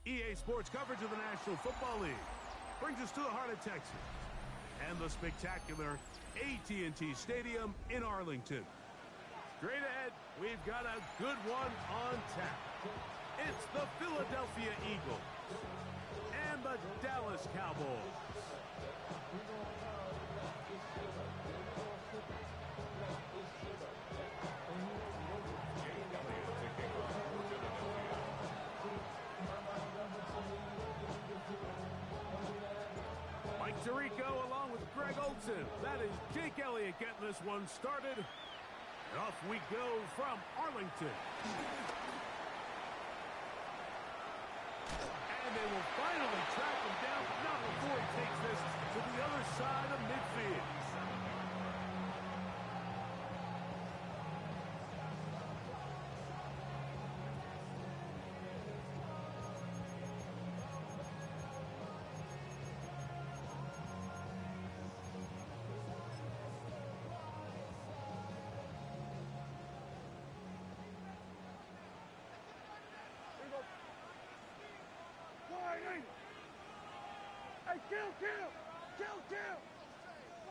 EA Sports coverage of the National Football League brings us to the heart of Texas and the spectacular AT&T Stadium in Arlington. Straight ahead, we've got a good one on tap. It's the Philadelphia Eagles and the Dallas Cowboys. Mike Tirico along with Greg Olson. That is Jake Elliott getting this one started. And off we go from Arlington. And they will finally track him down, but not before he takes this to the other side of midfield. Hey, kill!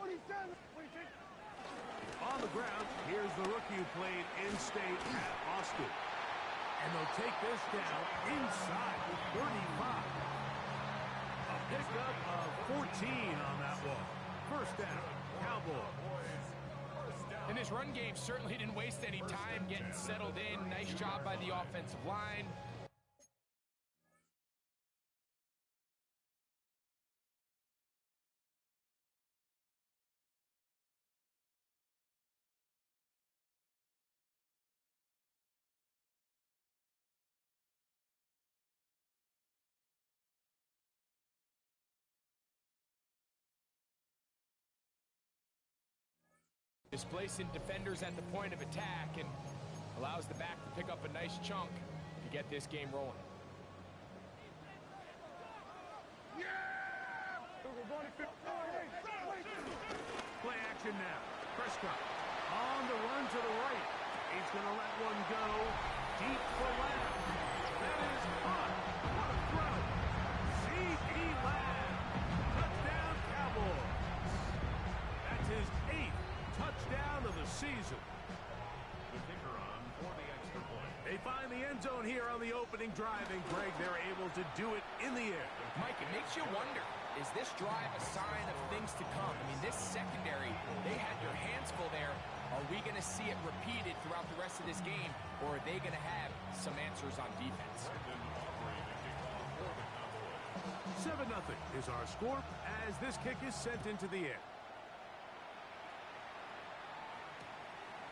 47, 26. On the ground, here's the rookie who played in-state at Austin. And they'll take this down inside the 35. A pickup of 14 on that one. First down, Cowboys. And this run game certainly didn't waste any time getting settled in. Nice job by the offensive line. Displacing defenders at the point of attack and allows the back to pick up a nice chunk to get this game rolling. Yeah! Play action now. Prescott on the run to the right. He's going to let one go deep for Lamb. That is caught. What a throw. C.D. Lamb. Touchdown, Cowboys. That's his 8th touchdown of the season. The kicker on for the extra point. They find the end zone here on the opening drive, and Greg, they're able to do it in the air. Mike, it makes you wonder, is this drive a sign of things to come? I mean, this secondary, they had their hands full there. Are we going to see it repeated throughout the rest of this game, or are they going to have some answers on defense? 7-0 is our score as this kick is sent into the air.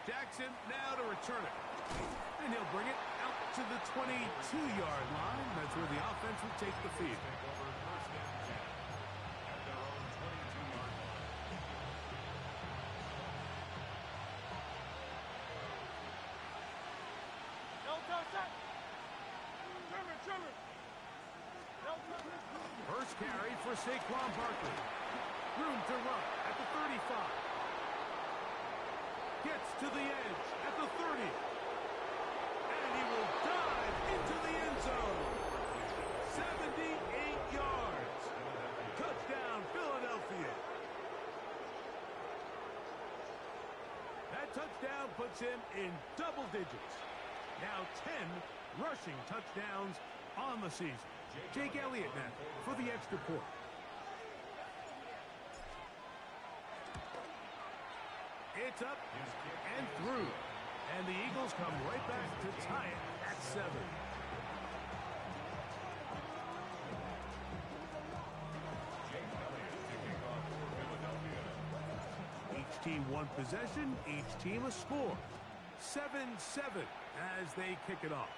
Jackson now to return it. And he'll bring it out to the 22-yard line. That's where the offense will take the field. First carry for Saquon Barkley. Room to run at the 35. Gets to the edge at the 30. And he will dive into the end zone. 78 yards. Touchdown, Philadelphia. That touchdown puts him in double digits. Now 10 rushing touchdowns on the season. Jake Elliott now for the extra point. It's up and through. And the Eagles come right back to tie it at 7. Each team one possession, each team a score. 7-7 as they kick it off.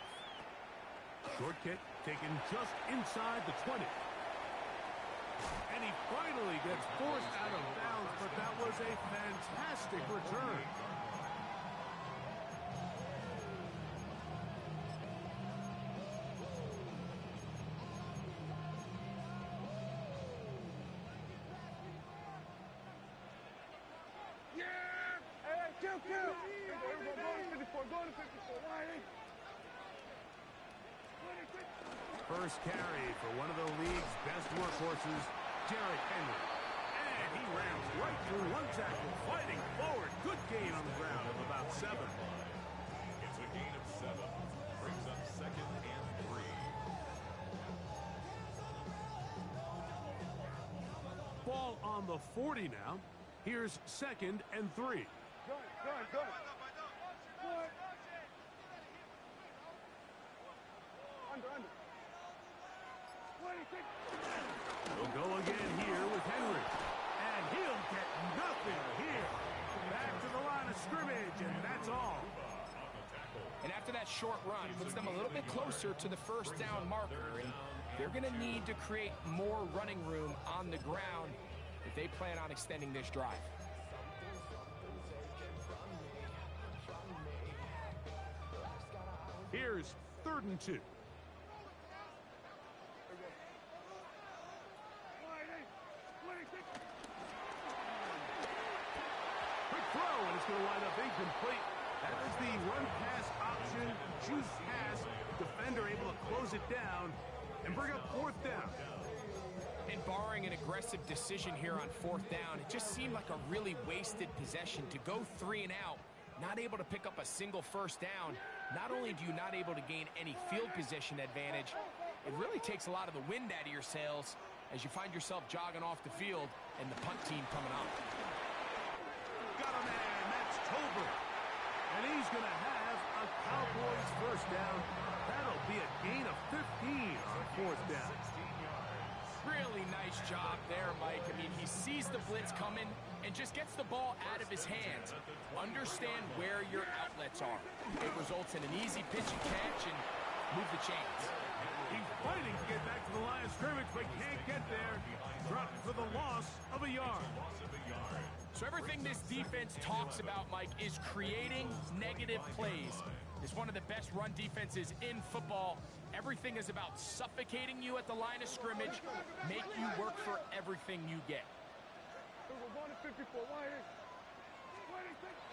Short kick taken just inside the 20. And he finally gets forced out of bounds, but that was a fantastic return. Yeah! Hey, kill! Go to 54, go to 54. First carry for one of the league's best workhorses, Derrick Henry. And he rams right through one tackle, fighting forward. Good gain on the ground of about 7. It's a gain of 7. Brings up 2nd and 3. Ball on the 40 now. Here's 2nd and 3. Good. Under. 26. He'll go again here with Henry. And he'll get nothing here. Back to the line of scrimmage, and that's all. And after that short run, puts them a little bit closer to the first down marker. And they're going to need to create more running room on the ground if they plan on extending this drive. Here's 3rd and 2. Quick throw, and it's going to wind up incomplete. That is the run-pass option, choose pass. Defender able to close it down and bring up 4th down. And barring an aggressive decision here on 4th down, it just seemed like a really wasted possession to go 3 and out, not able to pick up a single first down. Not only do you not able to gain any field position advantage, it really takes a lot of the wind out of your sails as you find yourself jogging off the field and the punt team coming up. Got a man, that's Tolbert. And he's going to have a Cowboys first down. That'll be a gain of 15 on 4th down. Really nice job there, Mike. I mean, he sees the blitz coming and just gets the ball out of his hands. Understand where your outlets are. It results in an easy pitch and catch and move the chains. He's fighting to get back to the line of scrimmage, but can't get there. Dropped for the loss of a yard. So everything this defense talks about, Mike, is creating negative plays. It's one of the best run defenses in football. Everything is about suffocating you at the line of scrimmage, make you work for everything you get.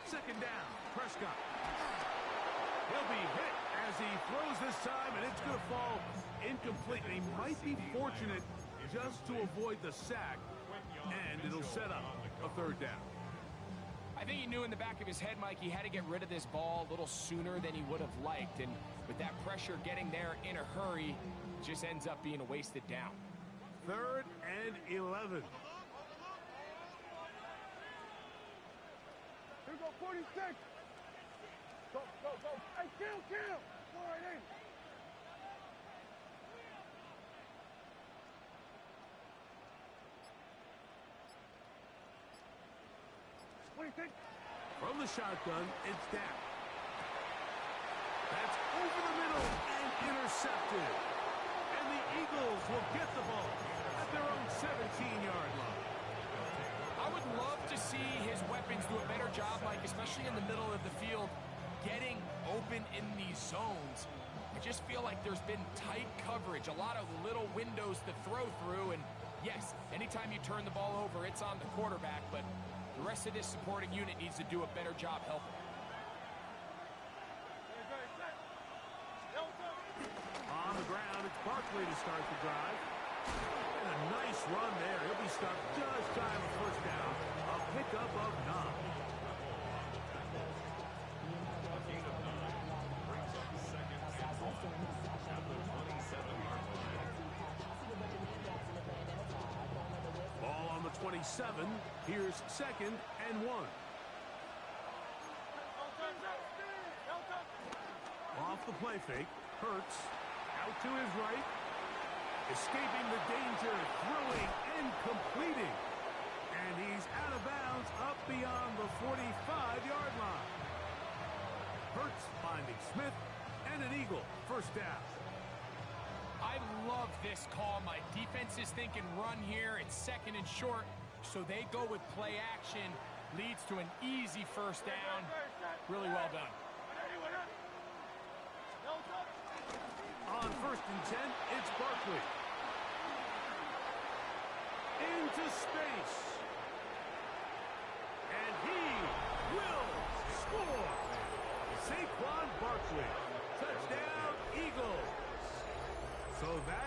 2nd down, Prescott. He'll be hit as he throws this time, and it's going to fall incomplete. He might be fortunate just to avoid the sack, and it'll set up a 3rd down. I think he knew in the back of his head, Mike, he had to get rid of this ball a little sooner than he would have liked. And with that pressure getting there in a hurry, it just ends up being a wasted down. 3rd and 11. Here we go, 46. Go. Hey, kill. Go right in. From the shotgun, it's down. That's over the middle and intercepted. And the Eagles will get the ball at their own 17-yard line. I would love to see his weapons do a better job, Mike, especially in the middle of the field, getting open in these zones. I just feel like there's been tight coverage, a lot of little windows to throw through, and yes, anytime you turn the ball over, it's on the quarterback, but the rest of this supporting unit needs to do a better job helping. On the ground, it's Barkley to start the drive. And a nice run there. He'll be stopped just shy of a first down. A pickup of 9. A gain of 9. Brings up 2nd and 1 at the 27-yard line. Ball on the 27. Here's 2nd and 1. Off the play fake. Hurts. Out to his right. Escaping the danger. Throwing and completing. And he's out of bounds up beyond the 45-yard line. Hurts finding Smith. And an Eagle. First down. I love this call. My defense is thinking run here. It's 2nd and short, so they go with play action. Leads to an easy first down. Really well done. On 1st and 10, it's Barkley. Into space. And he will score. Saquon Barkley. Touchdown, Eagles. So that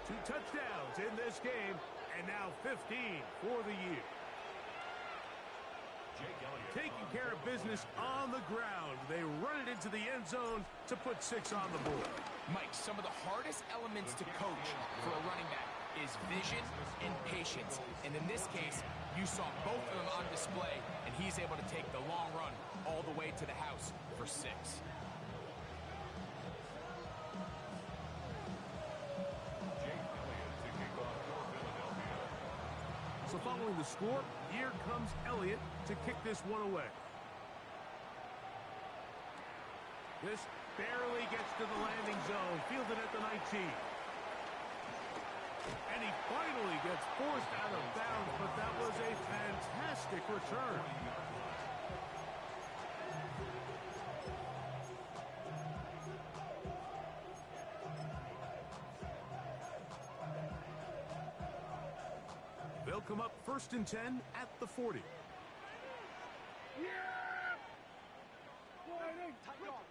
2 touchdowns in this game, and now 15 for the year. Taking care of business on the ground. They run it into the end zone to put 6 on the board. Mike, some of the hardest elements to coach for a running back is vision and patience. And in this case, you saw both of them on display, and he's able to take the long run all the way to the house for 6. So following the score, here comes Elliott to kick this one away. This barely gets to the landing zone, fielded at the 19. And he finally gets forced out of bounds, but that was a fantastic return. They'll come up 1st and 10 at the 40. Yeah! Slide in. Tight on.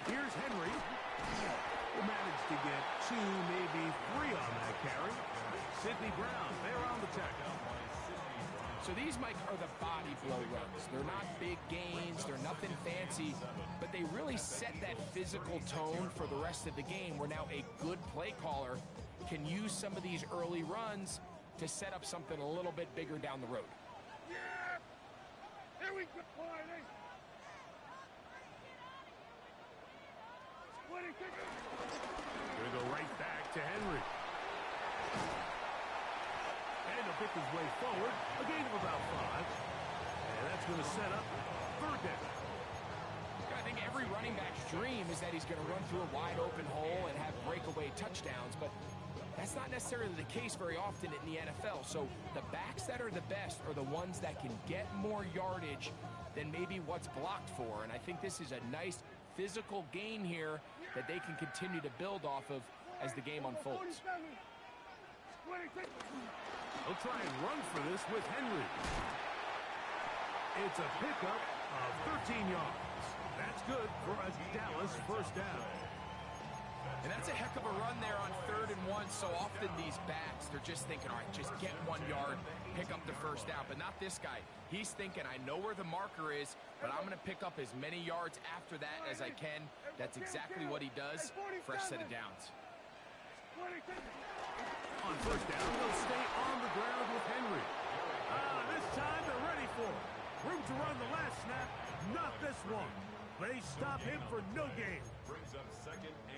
Here's Henry. Who managed to get 2, maybe 3 on that carry. Sidney Brown, they're on the tackle. So these, Mike, are the body blow runs. They're not big gains. They're nothing fancy. But they really set that physical tone for the rest of the game where now a good play caller can use some of these early runs to set up something a little bit bigger down the road. Yeah! Here we go. Slide in. Gonna go right back to Henry. And he'll pick his way forward. A gain of about 5. And that's going to set up 3rd down. I think every running back's dream is that he's going to run through a wide open hole and have breakaway touchdowns, but that's not necessarily the case very often in the NFL. So the backs that are the best are the ones that can get more yardage than maybe what's blocked for. And I think this is a nice physical gain here that they can continue to build off of as the game unfolds. They'll try and run for this with Henry. It's a pickup of 13 yards. That's good for a Dallas 1st down. And that's a heck of a run there on 3rd and 1. So often these backs, they're just thinking, all right, just get 1 yard, pick up the 1st down. But not this guy. He's thinking, I know where the marker is, but I'm going to pick up as many yards after that as I can. That's exactly what he does. Fresh set of downs. On 1st down, they'll stay on the ground with Henry. This time they're ready for it. Room to run the last snap, not this one. They stop him for no gain.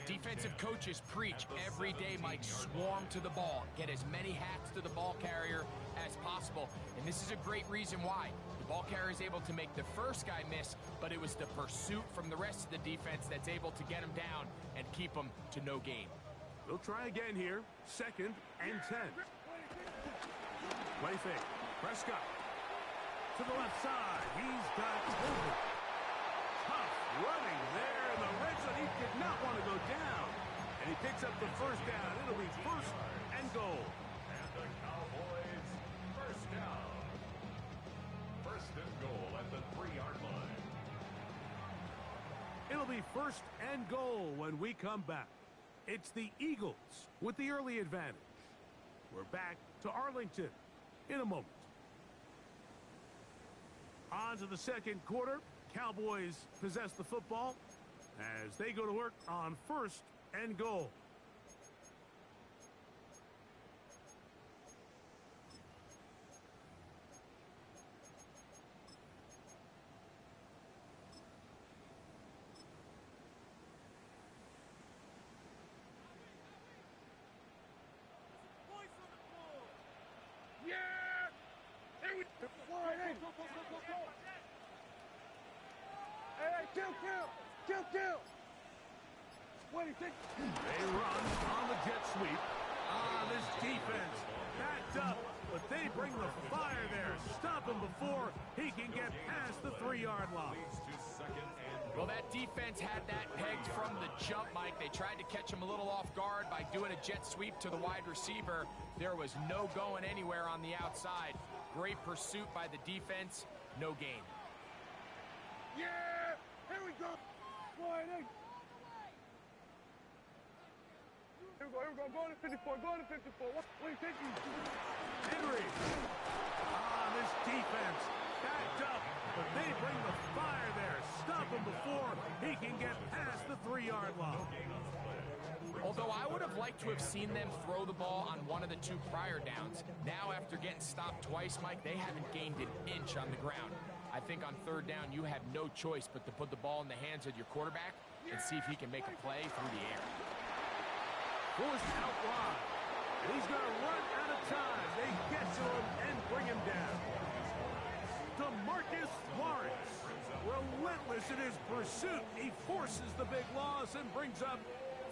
Defensive coaches preach every day, Mike, swarm to the ball. Get as many hats to the ball carrier as possible. And this is a great reason why. The ball carrier is able to make the first guy miss, but it was the pursuit from the rest of the defense that's able to get him down and keep him to no gain. They'll try again here. 2nd and 10. Play fake. Prescott. To the left side. He's got Holden. Tough running there in the red zone. He did not want to go down. And he picks up the 1st down. It'll be 1st and goal. And the Cowboys 1st down. 1st and goal at the 3-yard line. It'll be 1st and goal when we come back. It's the Eagles with the early advantage. We're back to Arlington in a moment. On to the 2nd quarter. Cowboys possess the football as they go to work on 1st and goal. Yeah! Here we go. Slide in. Hey, kill. What do you think? They run on the jet sweep. This defense backed up, but they bring the fire there. Stop him before he can get past the 3-yard line. Well, that defense had that pegged from the jump, Mike. They tried to catch him a little off guard by doing a jet sweep to the wide receiver. There was no going anywhere on the outside. Great pursuit by the defense. No gain. Yeah! right, Nate. Here we go. Go to 54. Go to 54. What are you thinking? Henry. This defense backed up, but they bring the fire there. Stop him before he can get past the 3-yard line. Although I would have liked to have seen them throw the ball on one of the 2 prior downs. Now, after getting stopped twice, Mike, they haven't gained an inch on the ground. I think on 3rd down, you have no choice but to put the ball in the hands of your quarterback and see if he can make a play through the air. Forced out wide. He's going to run out of time. They get to him and bring him down. DeMarcus Lawrence, relentless in his pursuit. He forces the big loss and brings up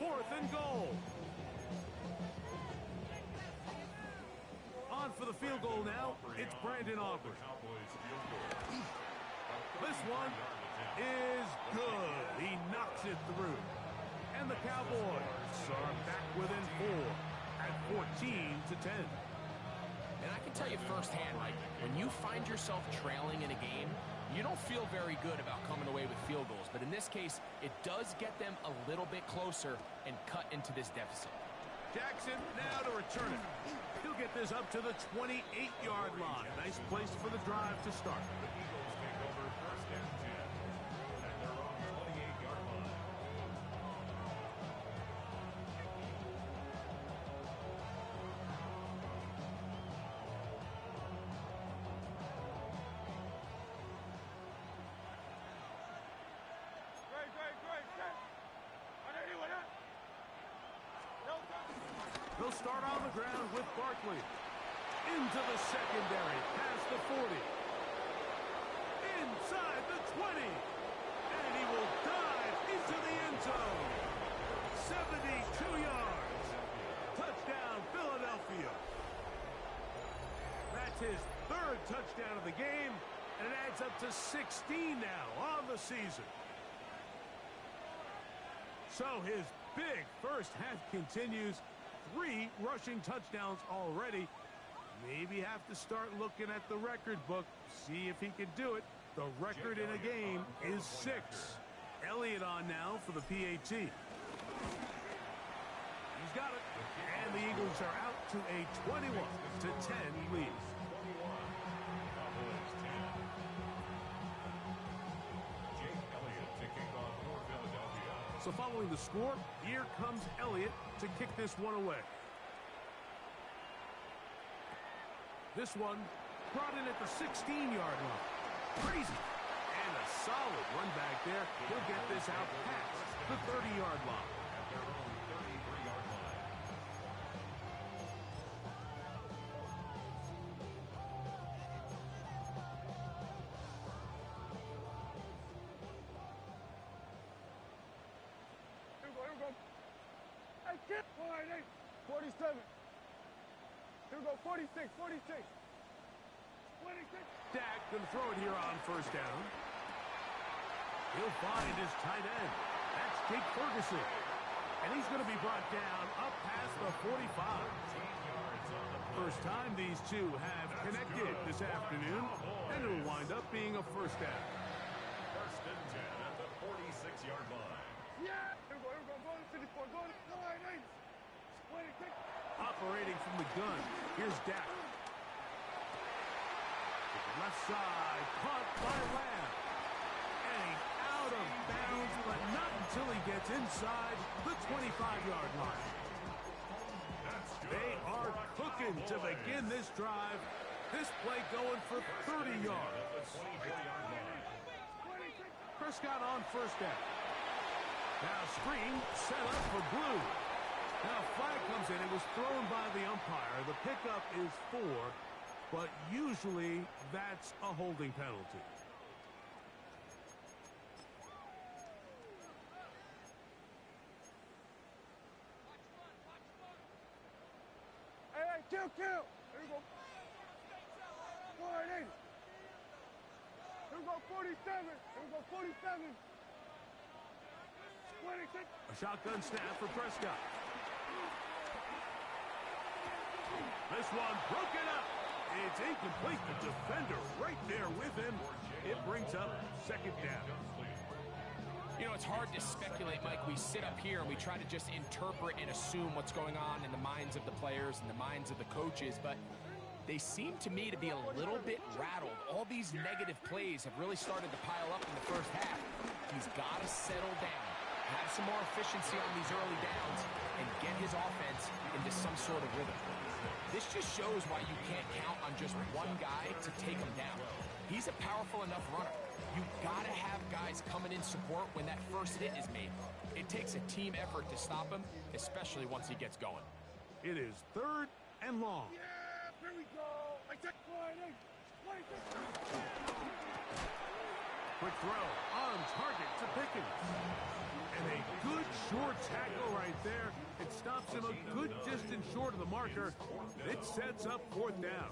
4th and goal. On for the field goal now. It's Brandon Aubrey. This one is good. He knocks it through. And the Cowboys are back within 4 at 14-10. And I can tell you firsthand, Mike, when you find yourself trailing in a game, you don't feel very good about coming away with field goals. But in this case, it does get them a little bit closer and cut into this deficit. Jackson now to return it. He'll get this up to the 28-yard line. Nice place for the drive to start. The Eagles take over 1st and 10 at their own 28-yard line. Great. Anyway, They'll start on the ground with Barkley. Into the secondary, past the 40. Inside the 20. And he will dive into the end zone. 72 yards. Touchdown, Philadelphia. That's his 3rd touchdown of the game, and it adds up to 16 now on the season. So his big first half continues. 3 rushing touchdowns already. Maybe have to start looking at the record book, see if he can do it. The record in a game is 6. Elliott on now for the PAT. He's got it. And the Eagles are out to a 21-10 lead. So following the score, here comes Elliott to kick this one away. This one brought in at the 16-yard line. Crazy. And a solid run back there. He'll get this out past the 30-yard line. At their own 33-yard line. Here we go. Hey, kid. All right, Nate. 47. Here we go. 46. 26. Dak going to throw it here on 1st down. He'll find his tight end. That's Jake Ferguson. And he's going to be brought down up past the 45. First time these two have connected this afternoon, and it'll wind up being a 1st down. 1st and 10 at the 46-yard line. Yeah! Here we go. Go to 54. Go to 48. 26. Operating from the gun, here's Dak. Left side, caught by Lamb. And he's out of bounds, but not until he gets inside the 25-yard line. They are cooking to begin this drive. This play going for 30 yards. Prescott on 1st down. Now screen set up for Blue. Now flag comes in. It was thrown by the umpire. The pickup is 4. But usually, that's a holding penalty. Hey, kill. Here we go. 48. Here we go, 47. Here we go, 47. 26. A shotgun snap for Prescott. This one broken up. It's incomplete. The defender right there with him. It brings up 2nd down. You know, it's hard to speculate, Mike. We sit up here and we try to just interpret and assume what's going on in the minds of the players and the minds of the coaches, but they seem to me to be a little bit rattled. All these negative plays have really started to pile up in the first half. He's got to settle down, have some more efficiency on these early downs, and get his offense into some sort of rhythm. This just shows why you can't count on just one guy to take him down. He's a powerful enough runner. You've got to have guys coming in support when that first hit is made. It takes a team effort to stop him, especially once he gets going. It is 3rd and long. Yeah, here we go. Quick throw on target to Pickens. And a good short tackle right there. It stops him a good distance short of the marker. It sets up 4th down.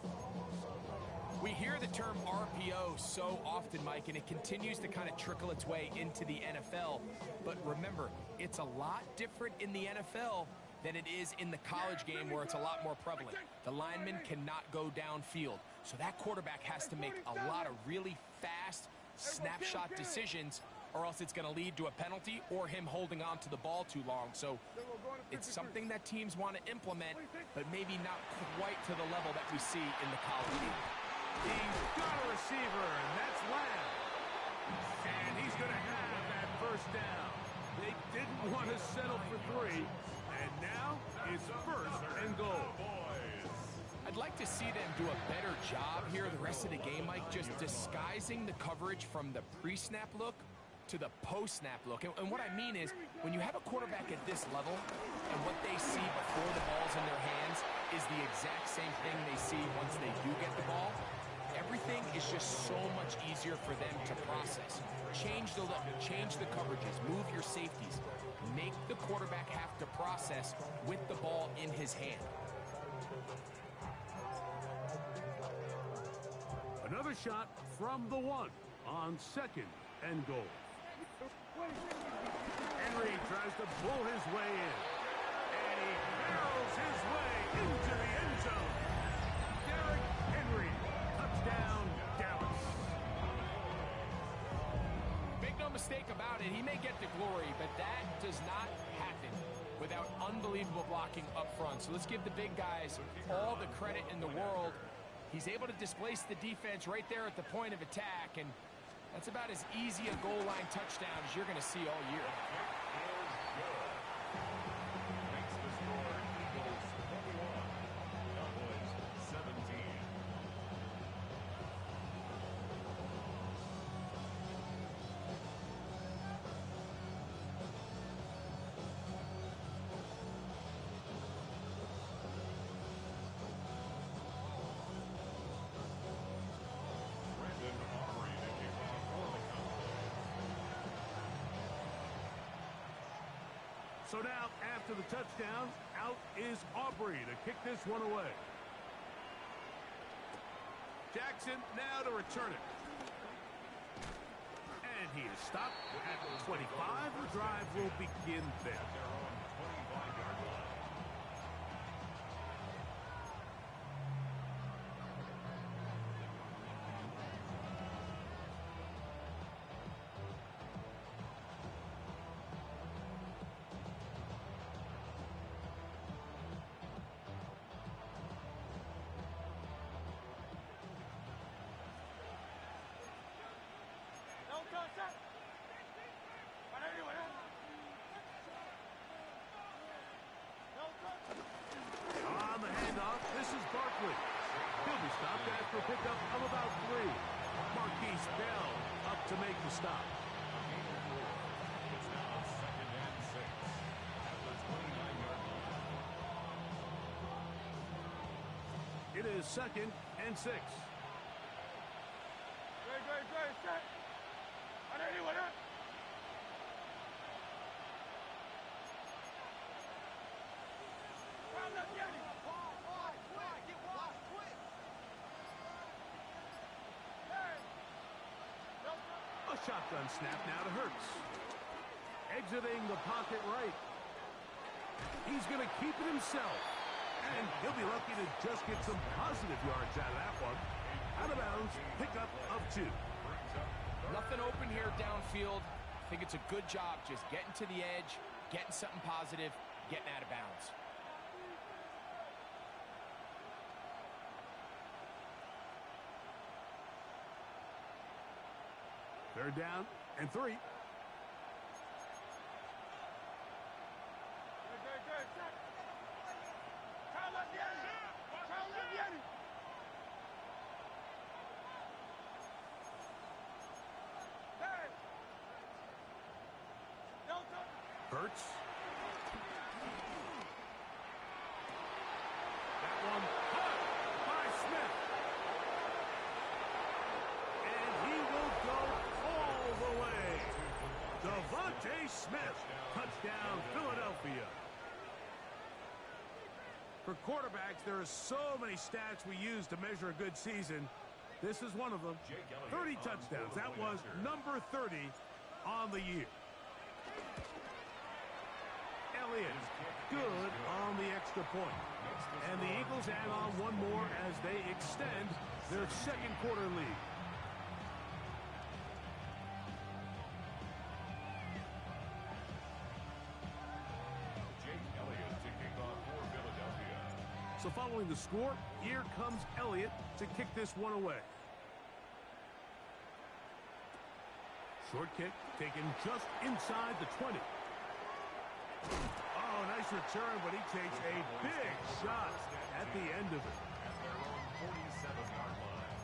We hear the term RPO so often, Mike, and it continues to kind of trickle its way into the NFL. But remember, it's a lot different in the NFL than it is in the college game where it's a lot more prevalent. The lineman cannot go downfield. So that quarterback has to make a lot of really fast snapshot decisions, or else it's going to lead to a penalty or him holding on to the ball too long. So it's something that teams want to implement, but maybe not quite to the level that we see in the college game. He's got a receiver, and that's Lamb. And he's going to have that 1st down. They didn't want to settle for 3, and now it's 1st and goal. I'd like to see them do a better job here the rest of the game, Mike, just disguising the coverage from the pre-snap look to the post-snap look. And what I mean is, when you have a quarterback at this level and what they see before the ball's in their hands is the exact same thing they see once they do get the ball, everything is just so much easier for them to process. Change the look, change the coverages, move your safeties. Make the quarterback have to process with the ball in his hand. Another shot from the 1 on 2nd and goal. Henry tries to pull his way in. And he barrels his way into the end zone. Derrick Henry, touchdown, Dallas. Make no mistake about it, he may get the glory, but that does not happen without unbelievable blocking up front. So let's give the big guys all the credit in the world. He's able to displace the defense right there at the point of attack, and that's about as easy a goal line touchdown as you're going to see all year. Makes the score Eagles 21, Cowboys 17. So now, after the touchdown, out is Aubrey to kick this one away. Jackson now to return it. And he is stopped at 25. The drive will begin there. They're on 25-yard line. On the handoff, this is Barkley. He'll be stopped after a pickup of about 3. Marquise Bell up to make the stop. It's now 2nd and 6 at the 29-yard line. It is 2nd and 6. Great, set. A shotgun snap now to Hurts. Exiting the pocket right. He's going to keep it himself. And he'll be lucky to just get some positive yards out of that one. Out of bounds, pickup of 2. Nothing open here downfield. I think it's a good job just getting to the edge, getting something positive, getting out of bounds. Third down and 3. Good. Try left the enemy. Try left the enemy. Hey. Don't touch. Hurts. That one caught by Smith. And he will go all the way. Devontae Smith. Touchdown, Philadelphia. For quarterbacks, there are so many stats we use to measure a good season. This is one of them. 30 touchdowns. That was number 30 on the year. Elliott, good on the extra point. And the Eagles add on one more as they extend their second quarter lead. So following the score, here comes Elliott to kick this one away. Short kick taken just inside the 20. Oh, nice return, but he takes a big shot at the end of it. At their own 47-yard line.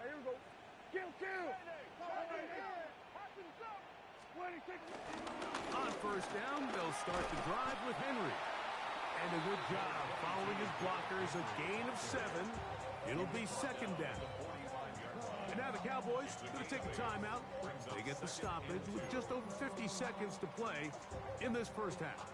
Here we go. Kill. On first down, they'll start the drive with Henry. And a good job following his blockers, a gain of 7. It'll be second down. And now the Cowboys going to take a timeout. They get the stoppage with just over 50 seconds to play in this first half.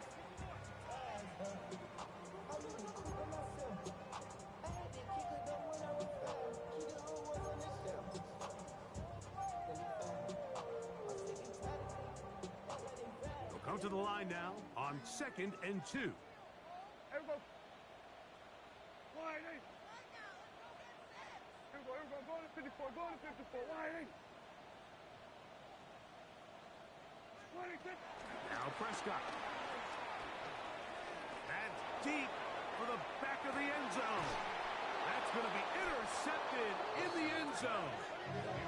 Come to the line now on 2nd and 2. Here we go. Wide eight. Here we go. Go to 54. Go to 54. Wide eight. 26. Now Prescott. That's deep for the back of the end zone. That's going to be intercepted in the end zone.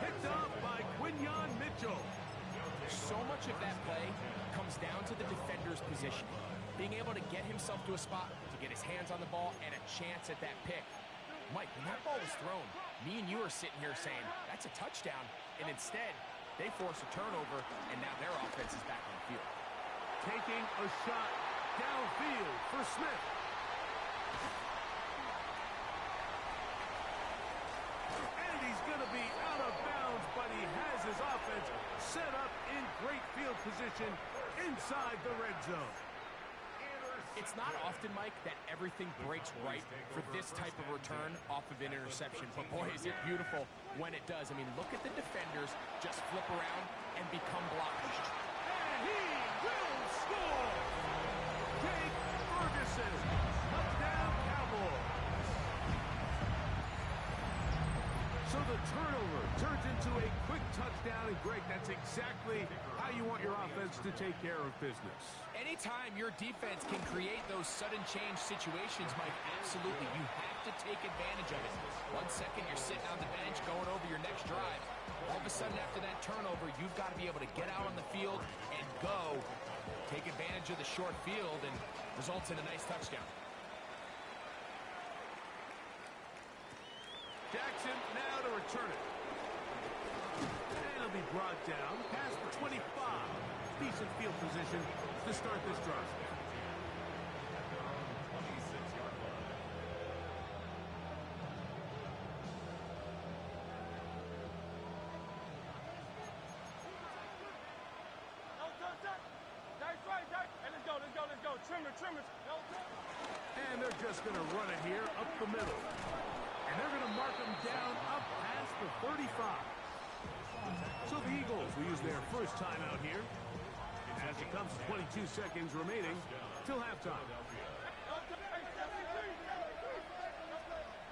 Picked up by Quinyon Mitchell. So much of that play comes down to the defender's position. Being able to get himself to a spot, to get his hands on the ball, and a chance at that pick. Mike, when that ball was thrown, me and you are sitting here saying, that's a touchdown. And instead, they force a turnover, and now their offense is back on the field. Taking a shot downfield for Smith. And he's going to be out of bounds, but he has his offense set up in great field position inside the red zone. It's not often, Mike, that everything breaks right for this type of return off of an interception. But, boy, is it beautiful when it does. I mean, look at the defenders just flip around and become blockers. And he will score! Jake Ferguson, touchdown Cowboys. So the turnover turns into a quick touchdown, and Greg, that's exactly how you want your offense to take care of business. Anytime your defense can create those sudden change situations, Mike, absolutely, you have to take advantage of it. 1 second, you're sitting on the bench going over your next drive. All of a sudden, after that turnover, you've got to be able to get out on the field and go, take advantage of the short field, and results in a nice touchdown. Jackson now to return it. And it'll be brought down past the 25. Decent field position to start this drive. At their own 26-yard line. That's right. Hey, let's go. Trim it. And they're just going to run it here up the middle. And they're going to mark them down up past the 35. So the Eagles will use their first timeout here as it comes to 22 seconds remaining till halftime.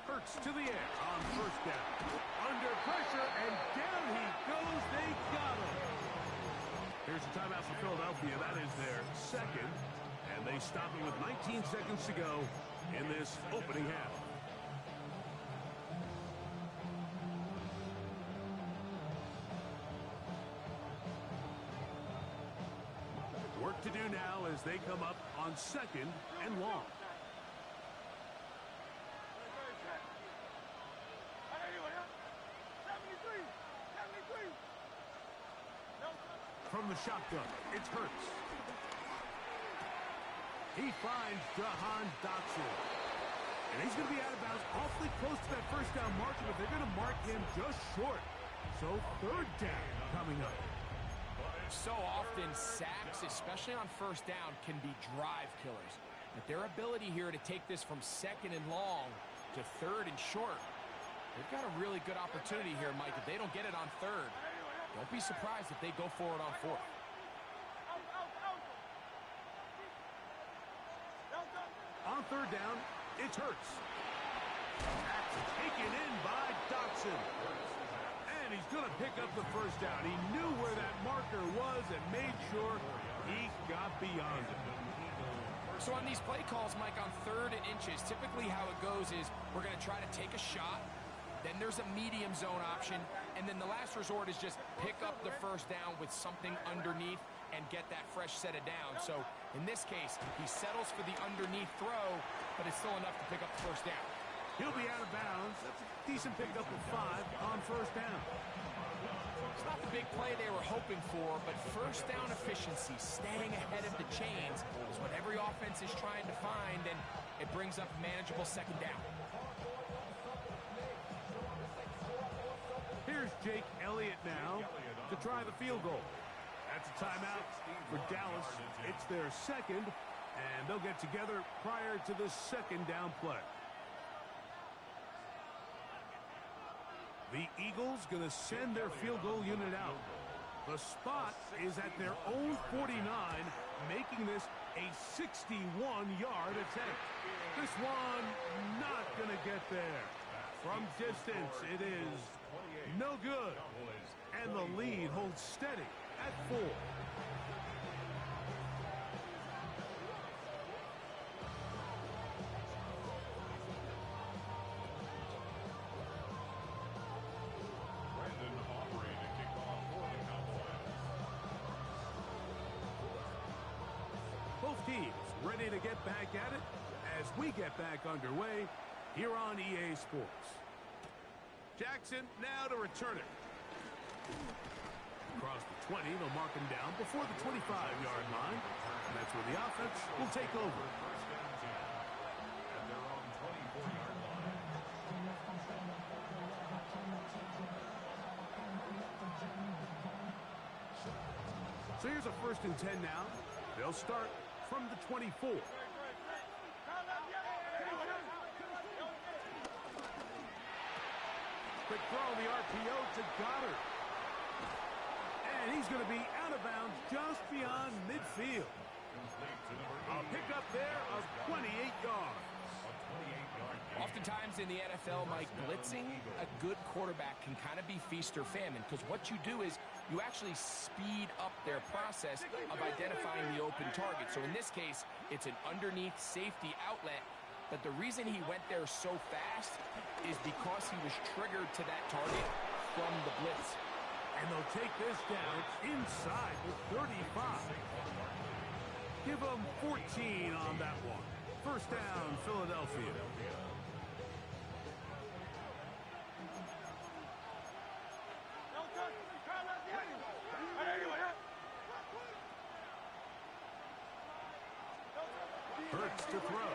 Hurts to the air on first down. Under pressure, and down he goes. They got him. Here's a timeout for Philadelphia. That is their second. And they stop it with 19 seconds to go in this opening half. Work to do now as they come up on second and long. From the shotgun, it's Hurts. He finds Jahan Dotson. And he's going to be out of bounds awfully close to that first down marker, but they're going to mark him just short. So third down coming up. So often, sacks, especially on first down, can be drive killers. But their ability here to take this from second and long to third and short, they've got a really good opportunity here, Mike. If they don't get it on third, don't be surprised if they go for it on fourth. On third down, it's Hurts. That's taken in by Dotson. And he's going to pick up the first down. He knew where that marker was and made sure he got beyond it. So on these play calls, Mike, on third and inches, typically how it goes is we're going to try to take a shot. Then there's a medium zone option. And then the last resort is just pick up the first down with something underneath and get that fresh set of downs. So in this case, he settles for the underneath throw, but it's still enough to pick up the first down. He'll be out of bounds. That's a decent pickup of 5 on first down. It's not the big play they were hoping for, but first down efficiency, staying ahead of the chains, is what every offense is trying to find, and it brings up a manageable second down. Here's Jake Elliott now to try the field goal. That's a timeout for Dallas. It's their second, and they'll get together prior to the second down play. The Eagles going to send their field goal unit out. The spot is at their own 49, making this a 61-yard attempt. This one not going to get there. From distance, it is no good. And the lead holds steady at 4. Both teams ready to get back at it as we get back underway here on EA Sports. Jackson now to return it. Across the 20, they'll mark him down before the 25-yard line. And that's where the offense will take over. So here's a 1st and 10 now. They'll start from the 24. Quick throw on the RPO to Goddard. And he's going to be out of bounds just beyond midfield. A pickup there of 28 yards. Oftentimes in the NFL, Mike, blitzing a good quarterback can kind of be feast or famine, because what you do is you actually speed up their process of identifying the open target. So in this case, it's an underneath safety outlet, but the reason he went there so fast is because he was triggered to that target from the blitz. And they'll take this down inside the 35. Give them 14 on that one. First down, Philadelphia. Hurts to throw.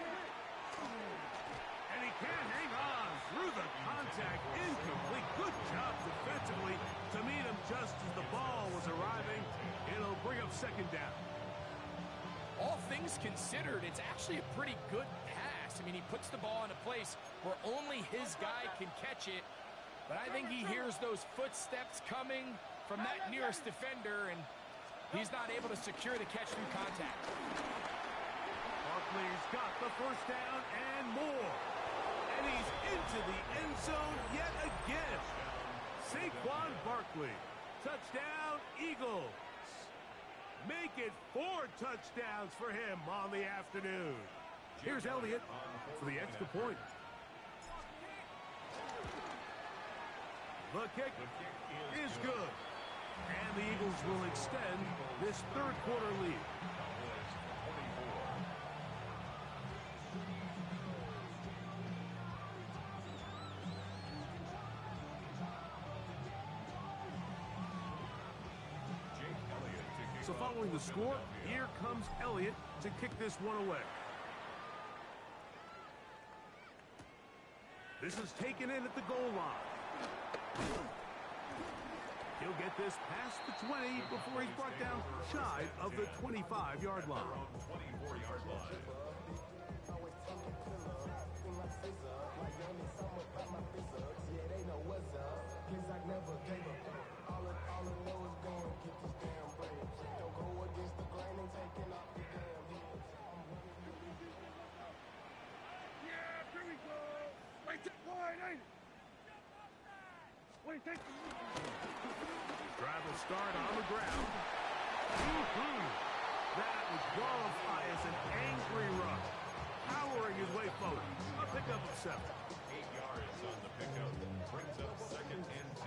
And he can't hang on through the contact. Incomplete. Good job defensively to meet him just as the ball was arriving. It'll bring up second down. All things considered, it's actually a pretty good pass. I mean, he puts the ball in a place where only his guy can catch it. But I think he hears those footsteps coming from that nearest defender, and he's not able to secure the catch through contact. Barkley's got the first down and more. And he's into the end zone yet again. Saquon Barkley. Touchdown, Eagles. Make it 4 touchdowns for him on the afternoon. Here's Elliott for the extra point. The kick is good. And the Eagles will extend this third quarter lead. So following the score, here comes Elliott to kick this one away. This is taken in at the goal line. He'll get this past the 20 before he's brought down shy of the 25-yard line. 24-yard line. Drive will start on the ground. That was qualified as an angry rush. Powering his way forward. A pickup of 7. 8 yards on the pickup. Brings up 2nd and 2.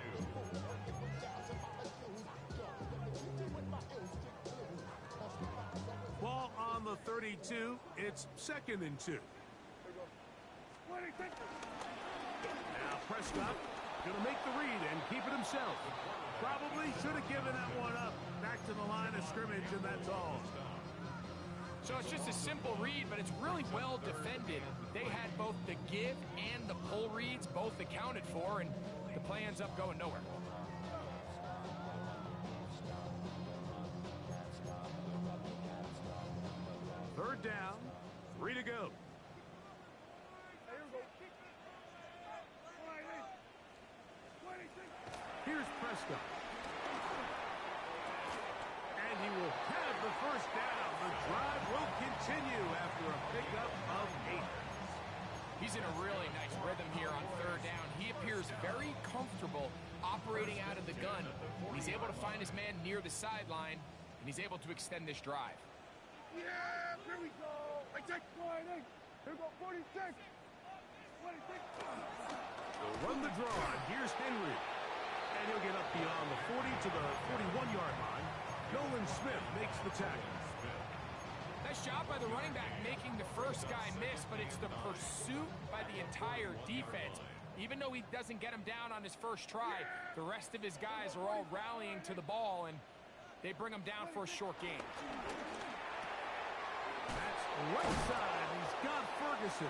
Ball on the 32. It's 2nd and 2. Now Prescott going to make the read and keep it himself. Probably should have given that one up. Back to the line of scrimmage, and that's all. So it's just a simple read, but it's really well defended. They had both the give and the pull reads both accounted for, and the play ends up going nowhere. Third down, 3 to go. Here's Prescott. And he will have the first down. The drive will continue after a pickup of 8. He's in a really nice rhythm here on third down. He appears very comfortable operating out of the gun. He's able to find his man near the sideline, and he's able to extend this drive. Yeah, here we go. I take 48. Here go 46. 26. They'll run the draw, and here's Henry. And he'll get up beyond the 40 to the 41-yard line. Nolan Smith makes the tackle. Nice job by the running back making the first guy miss, but it's the pursuit by the entire defense. Even though he doesn't get him down on his first try, the rest of his guys are all rallying to the ball, and they bring him down for a short gain. That's right side. He's got Ferguson.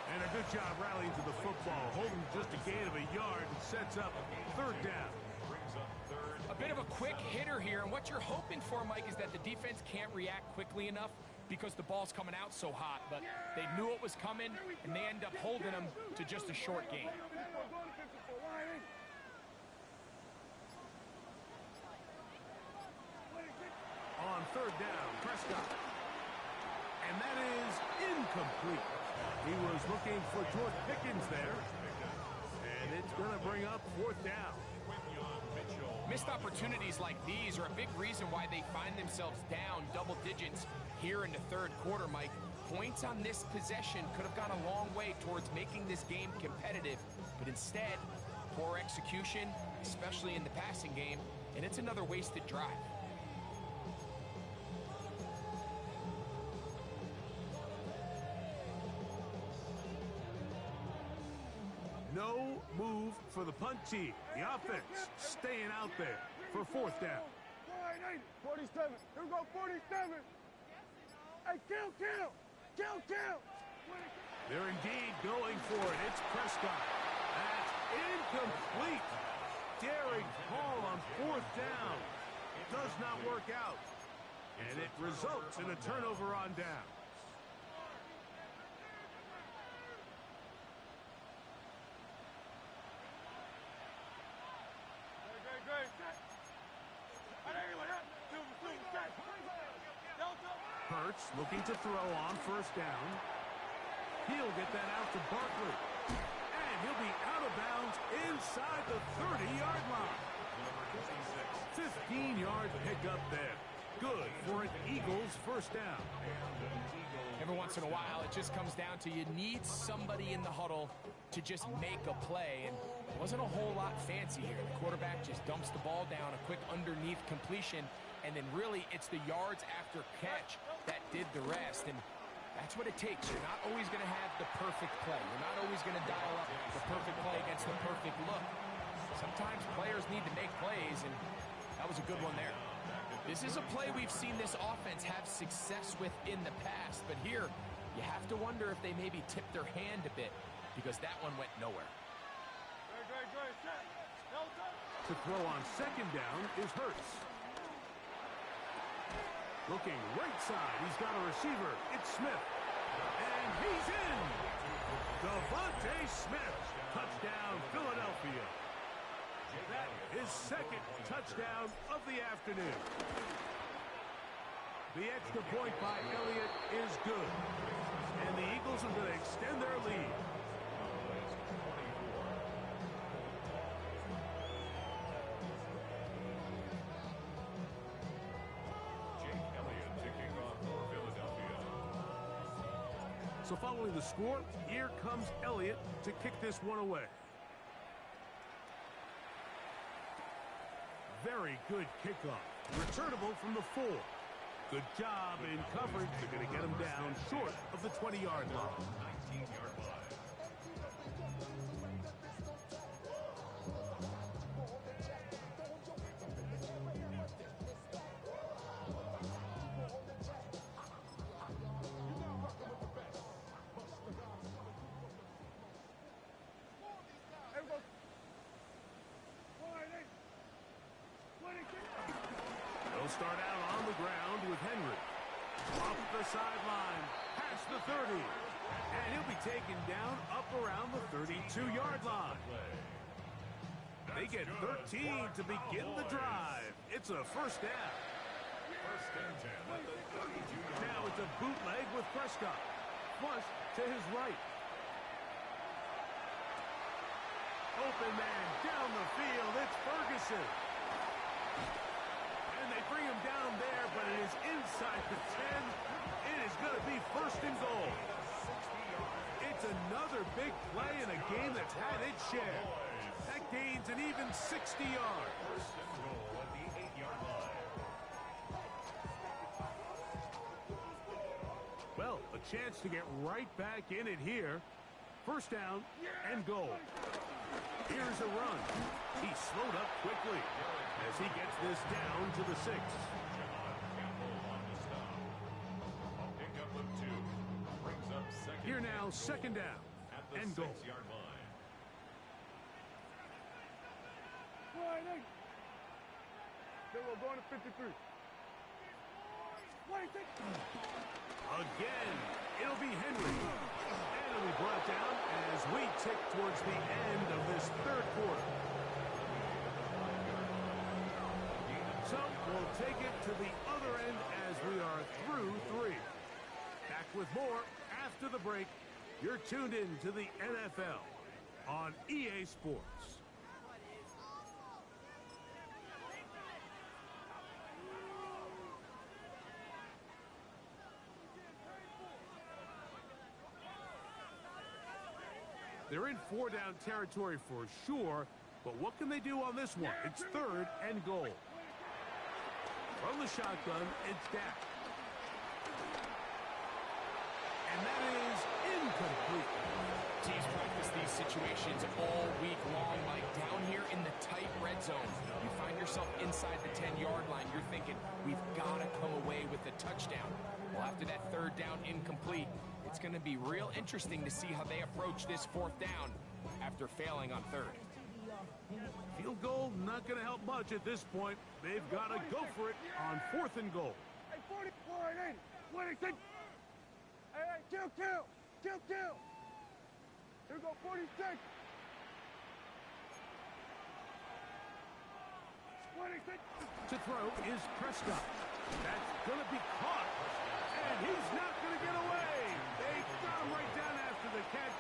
And a good job rallying to the football, holding just a gain of a yard and sets up third down. A bit of a quick hitter here, and what you're hoping for, Mike, is that the defense can't react quickly enough because the ball's coming out so hot, but they knew it was coming, and they end up holding him to just a short gain. On third down, Prescott. And that is incomplete. He was looking for George Pickens there. And it's going to bring up fourth down. Missed opportunities like these are a big reason why they find themselves down double digits here in the third quarter, Mike. Points on this possession could have gone a long way towards making this game competitive, but instead, poor execution, especially in the passing game, and it's another wasted drive. No move for the punt team. The offense staying out there for fourth down. 47. Here we go, 47. Hey, kill. They're indeed going for it. It's Prescott. That's incomplete. Daring call on fourth down. Does not work out. And it results in a turnover on down. Hurts looking to throw on first down. He'll get that out to Barkley. And he'll be out of bounds inside the 30-yard line. 15-yard pickup there. Good for an Eagles first down. Every once in a while, it just comes down to you need somebody in the huddle to just make a play. And it wasn't a whole lot fancy here. The quarterback just dumps the ball down, a quick underneath completion, and then really it's the yards after catch that did the rest. And that's what it takes. You're not always going to have the perfect play. You're not always going to dial up the perfect play against the perfect look. Sometimes players need to make plays, and that was a good one there. This is a play we've seen this offense have success with in the past, but here you have to wonder if they maybe tipped their hand a bit because that one went nowhere. To throw on second down is Hurts. Looking right side, he's got a receiver. It's Smith. And he's in! Devontae Smith. Touchdown, Philadelphia. That is second touchdown of the afternoon. The extra point by Elliott is good. And the Eagles are going to extend their lead. So following the score, here comes Elliott to kick this one away. Very good kickoff. Returnable from the 4. Good job in coverage. They're going to get him down short of the 20-yard line. 19-yard line. They'll start out on the ground with Henry. Off the sideline, past the 30. And he'll be taken down up around the 32-yard line. They get 13 to begin the drive. It's a first down. First and 10 at the 32-yard line. Now it's a bootleg with Prescott. Flush to his right. Open man down the field. It's Ferguson. And they bring him down there, but it is inside the 10. It is going to be first and goal. It's another big play in a game that's had its share. That gains an even 60 yards. First and goal at the 8-yard line. Well, a chance to get right back in it here. First down and goal. Here's a run. He slowed up quickly as he gets this down to the 6. Here now, second down and goal. 6-yard line. They were going to 53. Again, it'll be Henry. And it'll be brought down as we tick towards the end of this third quarter. So we'll take it to the other end as we are through 3. Back with more after the break. You're tuned in to the NFL on EA Sports. They're in 4-down territory for sure, but what can they do on this one? It's third and goal. From the shotgun, it's Dak. And that is incomplete. Teams practice these situations all week long, Mike. Down here in the tight red zone, you find yourself inside the 10-yard line. You're thinking, we've got to come away with a touchdown. Well, after that third down incomplete, it's going to be real interesting to see how they approach this fourth down after failing on third. Field goal not going to help much at this point. They've got to go for it on fourth and goal. Hey, 44 and 80. Hey, kill. Here go 46. 26. To throw is Prescott. That's going to be caught. And he's not going to get away. They got him right down after the catch.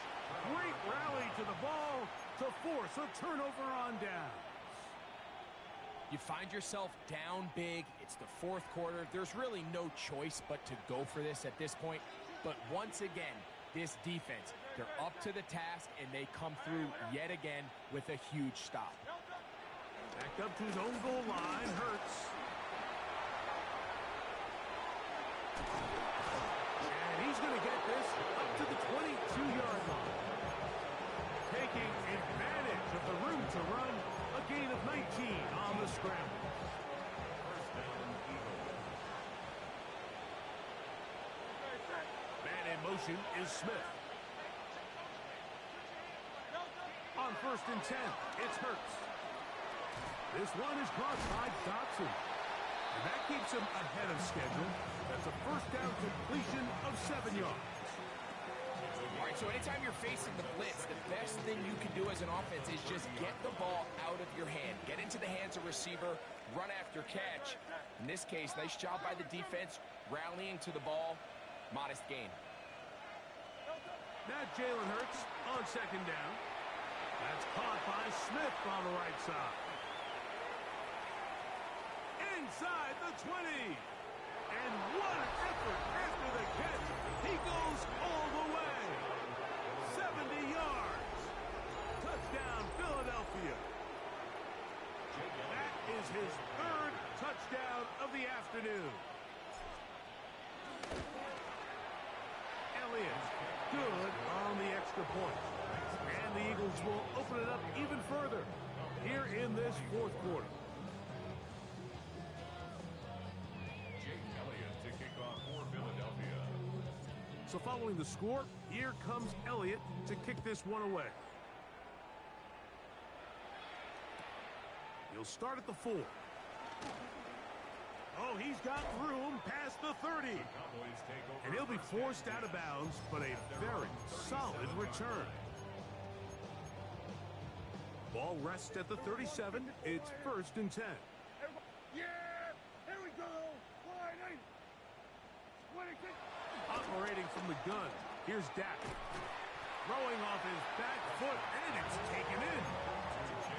Great rally to the ball to force a turnover on downs. You find yourself down big. It's the fourth quarter. There's really no choice but to go for this at this point. But once again, this defense, they're up to the task, and they come through yet again with a huge stop. Back up to his own goal line. Hurts. And he's going to get this up to the 22-yard line. Taking advantage of the room to run. A gain of 19 on the scramble. First down, Eagles. Man in motion is Smith. On 1st and 10, it's Hurts. This one is caught by Dotson. And that keeps him ahead of schedule. That's a first down completion of 7 yards. All right, so anytime you're facing the blitz, the best thing you can do as an offense is just get the ball out of your hand. Get into the hands of receiver, run after catch. In this case, nice job by the defense, rallying to the ball. Modest gain. Now Jalen Hurts on 2nd down. That's caught by Smith on the right side. Inside the 20. And what an effort after the catch. He goes all the way. 70 yards. Touchdown, Philadelphia. That is his 3rd touchdown of the afternoon. Elliott, good on the extra point. And the Eagles will open it up even further here in this 4th quarter. Jake Elliott to kick off for Philadelphia. So following the score, here comes Elliott to kick this one away. He'll start at the 4. Oh, he's got room past the 30. Cowboys take over. And he'll be forced out of bounds, but a very solid return. Ball rests at the 37. It's 1st and 10. Yeah! Here we go! Wide eight! 26! Operating from the gun, here's Dak. Throwing off his back foot, and it's taken in.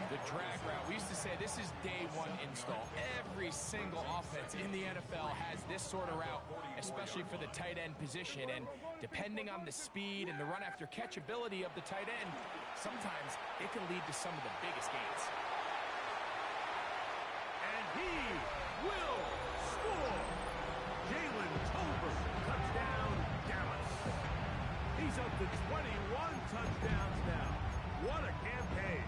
The drag route. We used to say this is day one install. Every single offense in the NFL has this sort of route, especially for the tight end position. And depending on the speed and the run after catch ability of the tight end, sometimes it can lead to some of the biggest gains. And he will score. Jalen Tolbert, touchdown, Dallas. He's up to 21 touchdowns now. What a campaign.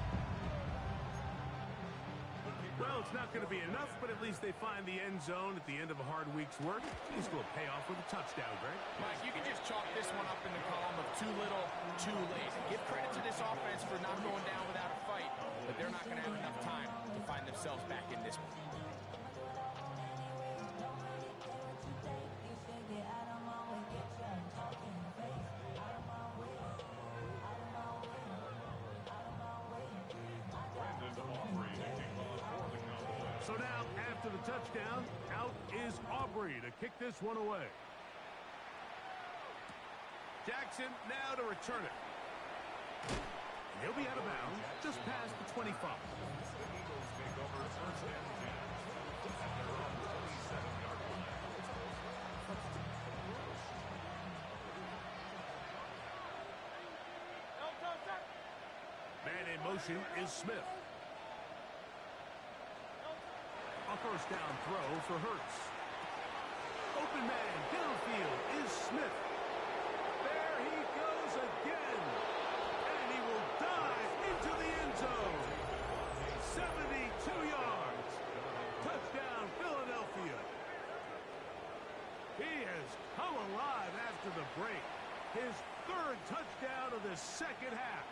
Well, it's not going to be enough, but at least they find the end zone at the end of a hard week's work. This will pay off with a touchdown, Greg. Mike, you can just chalk this one up in the column of too little, too late. Give credit to this offense for not going down without a fight, but they're not going to have enough time to find themselves back in this one. So now, after the touchdown, out is Aubrey to kick this one away. Jackson now to return it. And he'll be out of bounds just past the 25. The Eagles take over 1st and 10 at their own 27-yard line. Man in motion is Smith. A 1st down throw for Hurts. Open man downfield is Smith. There he goes again. And he will dive into the end zone. 72 yards. Touchdown, Philadelphia. He has come alive after the break. His 3rd touchdown of the 2nd half.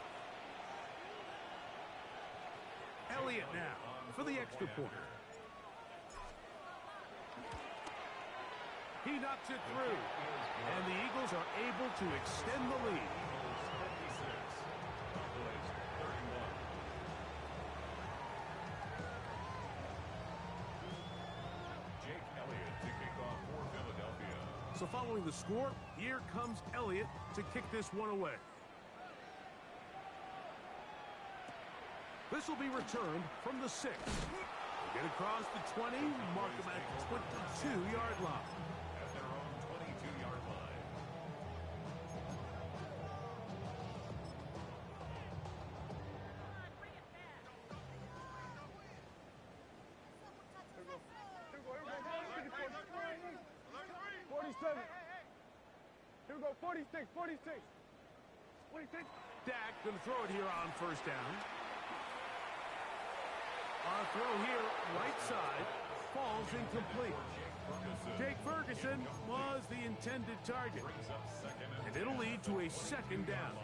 Elliott now for the extra point. He knocks it through, and the Eagles are able to extend the lead. Jake Elliott to kick So following the score, here comes Elliott to kick this one away. This will be returned from the 6. Get across the 20, mark them at the 22-yard line. At their own 22-yard line. Here we go. 47. Here we go. 46. 46. 46. Dak going to throw it here on first down. On a throw here, right side, falls incomplete. Jake Ferguson was the intended target. And it'll lead to a second down.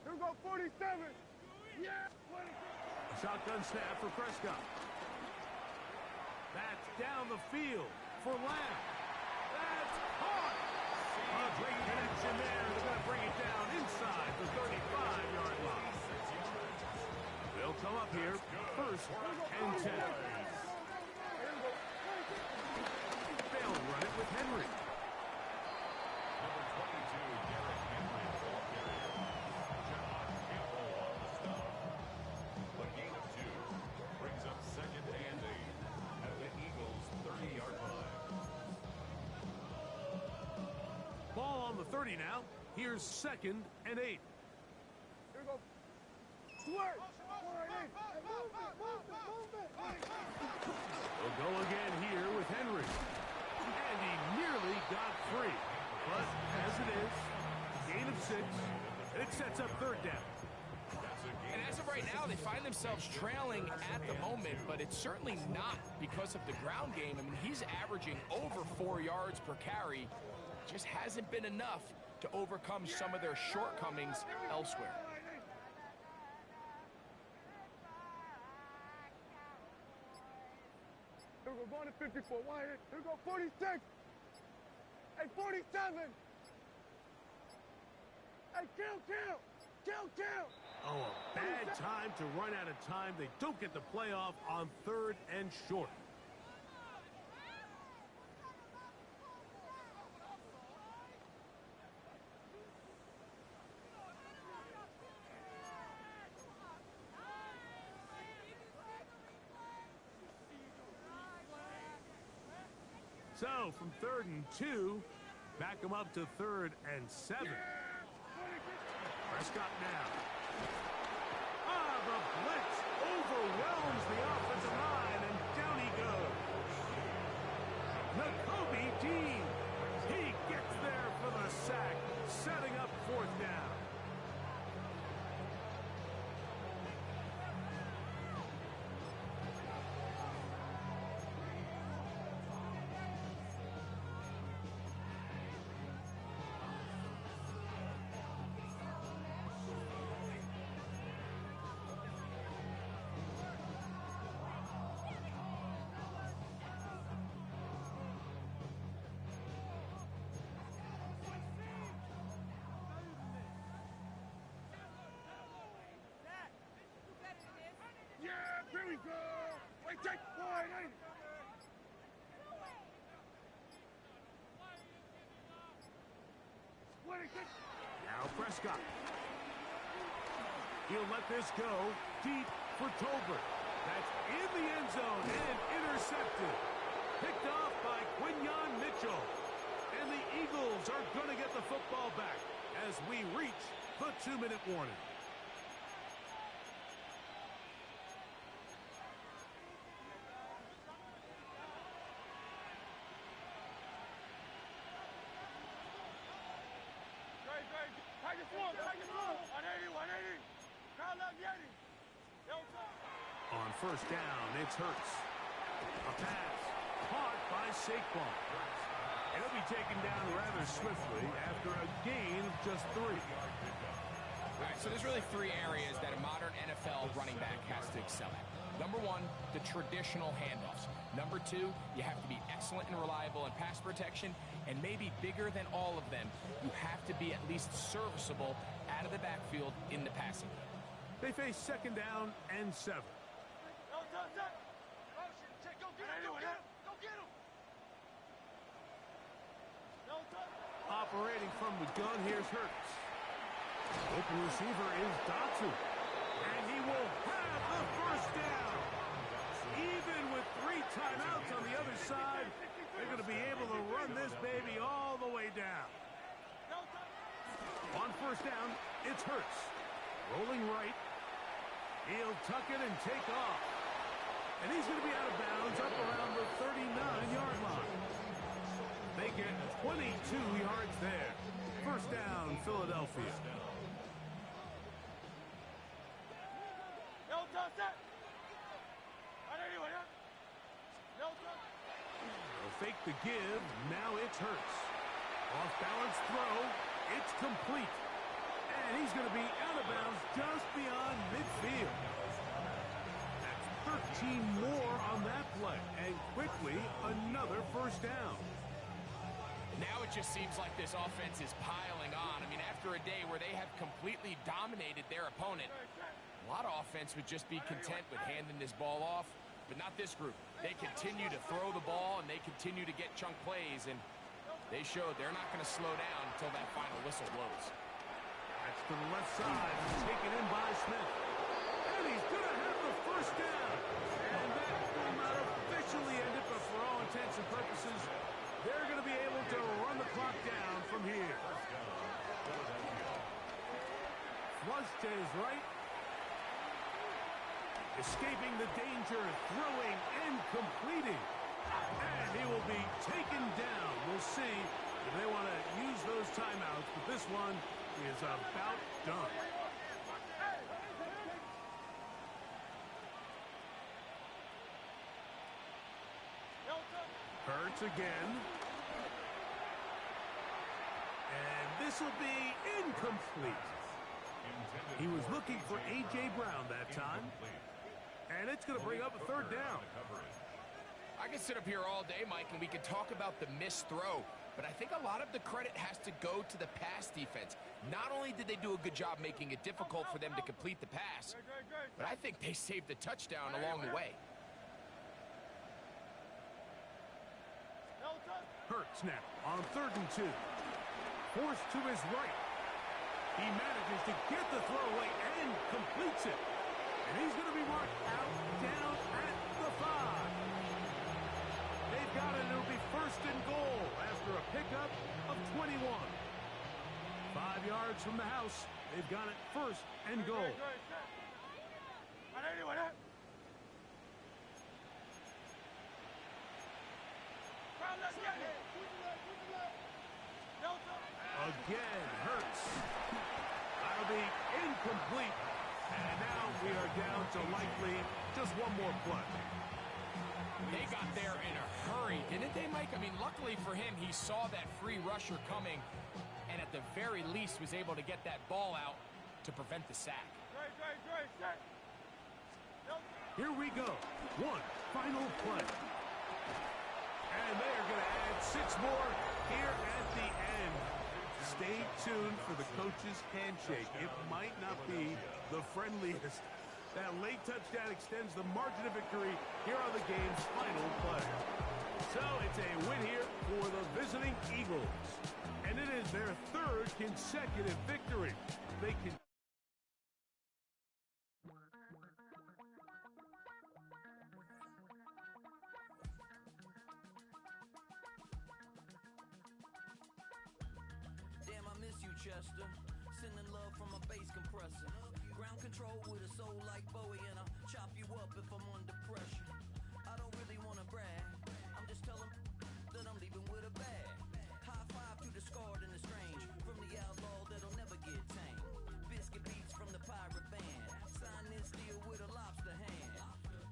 Here we go. 47. Yeah. Shotgun snap for Prescott. That's down the field for Lamb. That's caught. A great connection there. They're going to bring it down inside the 35-yard line. They'll come up here first and 10. They'll run it with Henry. Number 22, Derrick Henry, ball carrier. John Campbell on the stop. A gain of 2 brings up second and 8 at the Eagles' 30-yard line. Ball on the 30 now. Here's second and 8. Here we go. Swerve. They'll go again here with Henry. And he nearly got free. But as it is, gain of 6, and it sets up third down. And as of right now, they find themselves trailing at the moment, but it's certainly not because of the ground game. I mean, he's averaging over 4 yards per carry. Just hasn't been enough to overcome some of their shortcomings elsewhere. Here we go. Going to 54. Here we go. 46. Hey, 47. Hey, kill. Oh, a bad time to run out of time. They don't get the playoff on third and short. So, from 3rd and 2, back them up to 3rd and 7. Prescott now. The blitz overwhelms the offensive line, and down he goes. Nakobe Dean. He gets there for the sack, setting up 4th down. Here we go. Wait, take point. Now Prescott. He'll let this go deep for Tolbert. That's in the end zone and intercepted. Picked off by Quinyon Mitchell. And the Eagles are going to get the football back as we reach the 2-minute warning. On first down, it's Hurts. A pass caught by Saquon. And he'll be taken down rather swiftly after a gain of just 3. All right, so there's really 3 areas that a modern NFL running back has to excel at. Number 1, the traditional handoffs. Number 2, you have to be excellent and reliable in pass protection. And maybe bigger than all of them, you have to be at least serviceable out of the backfield in the passing game. They face second down and 7. Operating from the gun, here's Hurts. Open receiver is Dotson. And he will have the first down. Even with 3 timeouts on the other side, they're going to be able to run this baby all the way down. On first down, it's Hurts. Rolling right. He'll tuck it and take off. And he's going to be out of bounds up around the 39-yard line. They get 22 yards there. First down, Philadelphia. They'll fake the give. Now it's Hurts. Off-balance throw. It's complete. And he's going to be out of bounds just beyond midfield. That's 13 more on that play. And quickly, another first down. Now it just seems like this offense is piling on. I mean, after a day where they have completely dominated their opponent, a lot of offense would just be content with handing this ball off, but not this group. They continue to throw the ball, and they continue to get chunk plays, and they showed they're not going to slow down until that final whistle blows. That's to the left side. Taken in by Smith. And he's going to have the first down. And that will not officially end it, but for all intents and purposes, they're going to be able to run the clock down from here. Flush to his right. Escaping the danger, throwing and completing. And he will be taken down. We'll see if they want to use those timeouts, but this one is about done. Hurts again. And this will be incomplete. He was looking for A.J. Brown that time. And it's going to bring up a third down. I can sit up here all day, Mike, and we can talk about the missed throw, but I think a lot of the credit has to go to the pass defense. Not only did they do a good job making it difficult for them to complete the pass, but I think they saved the touchdown along the way. Hurts now on 3rd and 2. Forced to his right. He manages to get the throw away and completes it. And he's going to be marked out down at the 5. They've got it. It'll be 1st and goal after a pickup of 21. 5 yards from the house. They've got it 1st and goal. Again, Hurts. That'll be incomplete. And now we are down to likely just one more play. They got there in a hurry, didn't they, Mike? I mean, luckily for him, he saw that free rusher coming, and at the very least was able to get that ball out to prevent the sack. Here we go. One final play. And they are going to add 6 more here at the end. Stay tuned for the coach's handshake. It might not be the friendliest. That late touchdown extends the margin of victory here on the game's final play. So it's a win here for the visiting Eagles. And it is their 3rd consecutive victory. They can... Chester, sending love from a bass compressor. Ground control with a soul like Bowie, and I'll chop you up if I'm under pressure. I don't really wanna brag, I'm just telling that I'm leaving with a bag. High five to the scarred and the strange, from the outlaw that'll never get tamed. Biscuit beats from the pirate band, sign this deal with a lobster hand.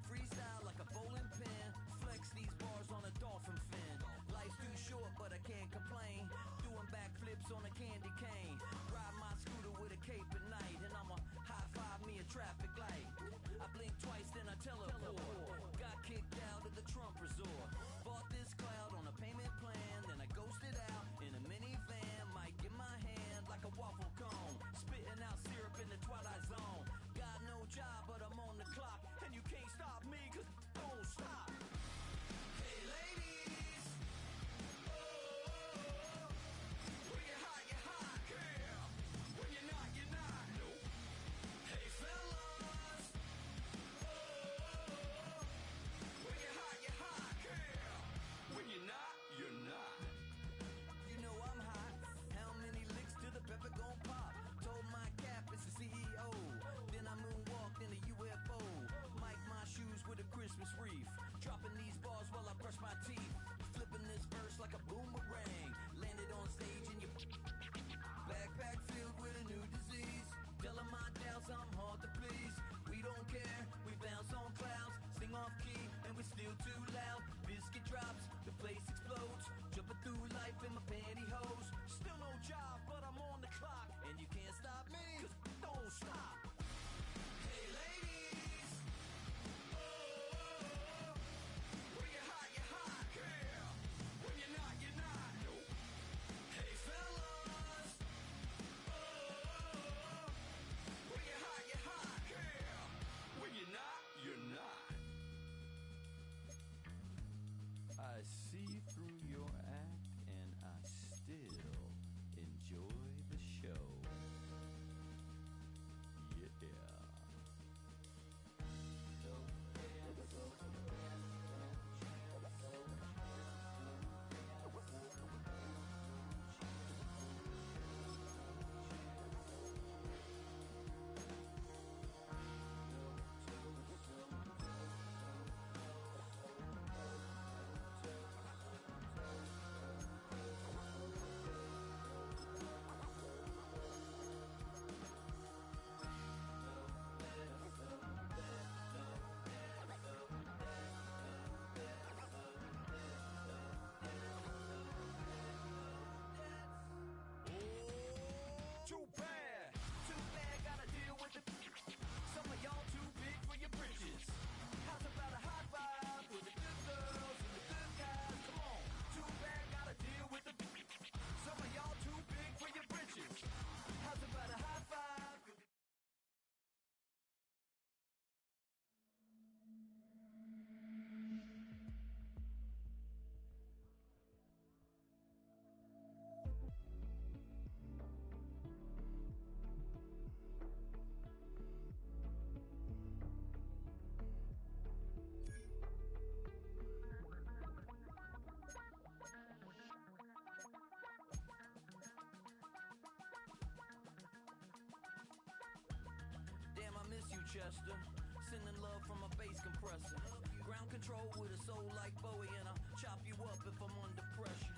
Freestyle like a bowling pin, flex these bars on a dolphin fin. Life's too short, but I can't complain. Doing backflips on a candy cane. Ride my scooter with a cape at night, and I'ma high five me a traffic light. I Winchester. Sending love from a bass compressor. Ground control with a soul like Bowie, and I'll chop you up if I'm under pressure.